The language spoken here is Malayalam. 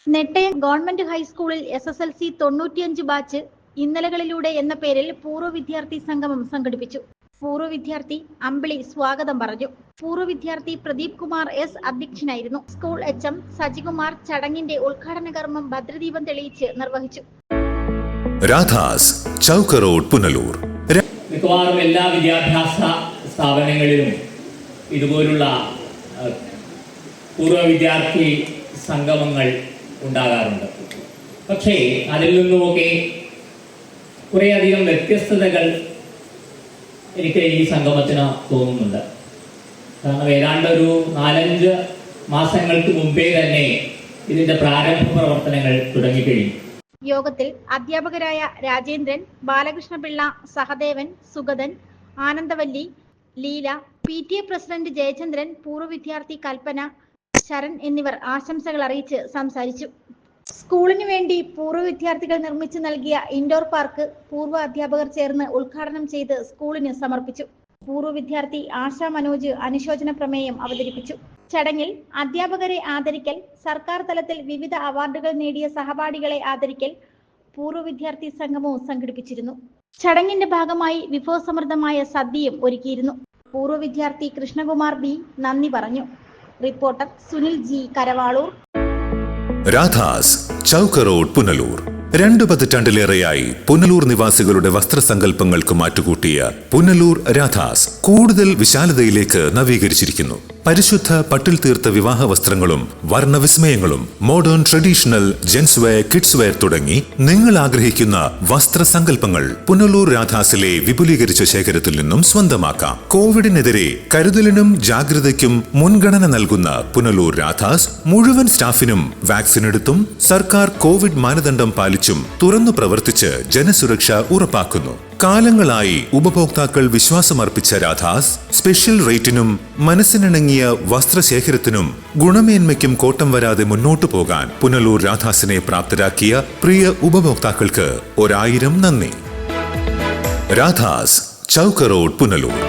നെട്ടയം ഗവൺമെന്റ് ഹൈസ്കൂളിൽ SSLC 95 ബാച്ച് ഇന്നലകളിലൂടെ എന്ന പേരിൽ പൂർവ്വ വിദ്യാർത്ഥി സംഗമം സംഘടിപ്പിച്ചു. പൂർവ്വ വിദ്യാർത്ഥി അമ്പിളി സ്വാഗതം പറഞ്ഞു. പൂർവ്വ വിദ്യാർത്ഥി പ്രദീപ് കുമാർ S അധ്യക്ഷനായിരുന്നു. സ്കൂൾ HM സജികുമാർ ചടങ്ങിന്റെ ഉദ്ഘാടന കർമ്മം ഭദ്രദീപം തെളിയിച്ച് നിർവഹിച്ചു. രാധാസ് ചൗക്ക് റോഡ് പുനലൂർ. മിക്കവാറും എല്ലാ വിദ്യാഭ്യാസ സ്ഥാപനങ്ങളിലും ഇതുപോലുള്ള പൂർവ്വ വിദ്യാർത്ഥി സംഗമങ്ങൾ ഉണ്ടാകാറുണ്ട്. പക്ഷേ അതിൽ നിന്നുമൊക്കെ കുറേയധികം വ്യത്യസ്തതകൾ എനിക്ക് ഈ സംഗമത്തിന് തോന്നുന്നുണ്ട്. കാരണം ഏതാണ്ട് ഒരു 4-5 മാസങ്ങൾക്ക് മുമ്പേ തന്നെ ഇതിന്റെ പ്രാരംഭ പ്രവർത്തനങ്ങൾ തുടങ്ങിക്കഴിഞ്ഞു. യോഗത്തിൽ അധ്യാപകരായ രാജേന്ദ്രൻ, ബാലകൃഷ്ണപിള്ള, സഹദേവൻ, സുഗതൻ, ആനന്ദവല്ലി, ലീല, PTA പ്രസിഡന്റ് ജയചന്ദ്രൻ, പൂർവ്വ വിദ്യാർത്ഥി കൽപ്പന, ശരൺ എന്നിവർ ആശംസകൾ അറിയിച്ച് സംസാരിച്ചു. സ്കൂളിനു വേണ്ടി പൂർവ്വ വിദ്യാർത്ഥികൾ നിർമ്മിച്ചു നൽകിയ ഇൻഡോർ പാർക്ക് പൂർവ്വ അധ്യാപകർ ചേർന്ന് ഉദ്ഘാടനം ചെയ്ത് സ്കൂളിന് സമർപ്പിച്ചു. പൂർവ്വ വിദ്യാർത്ഥി ആശാ മനോജ് അനുശോചന പ്രമേയം അവതരിപ്പിച്ചു. ചടങ്ങിൽ അധ്യാപകരെ ആദരിക്കൽ, സർക്കാർ തലത്തിൽ വിവിധ അവാർഡുകൾ നേടിയ സഹപാഠികളെ ആദരിക്കൽ, പൂർവ്വ വിദ്യാർത്ഥി സംഗമവും സംഘടിപ്പിച്ചിരുന്നു. ചടങ്ങിന്റെ ഭാഗമായി വിഭവസമൃദ്ധമായ സദ്യയും ഒരുക്കിയിരുന്നു. പൂർവ്വ വിദ്യാർത്ഥി കൃഷ്ണകുമാർ B നന്ദി പറഞ്ഞു. Reporter Sunil G Karavaloor. Radhas Chowk road Punalur. 2 പതിറ്റാണ്ടിലേറെയായി പുനലൂർ നിവാസികളുടെ വസ്ത്രസങ്കല്പങ്ങൾക്ക് മാറ്റുകൂട്ടിയ പുനലൂർ രാധാസ് കൂടുതൽ വിശാലതയിലേക്ക് നവീകരിച്ചിരിക്കുന്നു. പരിശുദ്ധ പട്ടിൽ തീർത്ത വിവാഹ വസ്ത്രങ്ങളും വർണ്ണവിസ്മയങ്ങളും modern traditional gents wear, kids wear തുടങ്ങി നിങ്ങൾ ആഗ്രഹിക്കുന്ന വസ്ത്രസങ്കല്പങ്ങൾ പുനലൂർ രാധാസിലെ വിപുലീകരിച്ച ശേഖരത്തിൽ നിന്നും സ്വന്തമാക്കാം. കോവിഡിനെതിരെ കരുതലിനും ജാഗ്രതയ്ക്കും മുൻഗണന നൽകുന്ന പുനലൂർ രാധാസ് മുഴുവൻ സ്റ്റാഫിനും വാക്സിൻ എടുത്തും സർക്കാർ കോവിഡ് മാനദണ്ഡം പാലിച്ചും തുറന്നു പ്രവർത്തിച്ച് ജനസുരക്ഷ ഉറപ്പാക്കുന്നു. കാലങ്ങളായി ഉപഭോക്താക്കൾ വിശ്വാസമർപ്പിച്ച രാധാസ് സ്പെഷ്യൽ റേറ്റിനും മനസ്സിനിണങ്ങിയ വസ്ത്രശേഖരത്തിനും ഗുണമേന്മയ്ക്കും കോട്ടം വരാതെ മുന്നോട്ടു പോകാൻ പുനലൂർ രാധാസിനെ പ്രാപ്തരാക്കിയ പ്രിയ ഉപഭോക്താക്കൾക്ക് 1000 നന്ദി. രാധാസ് ചൗക്ക് റോഡ് പുനലൂർ.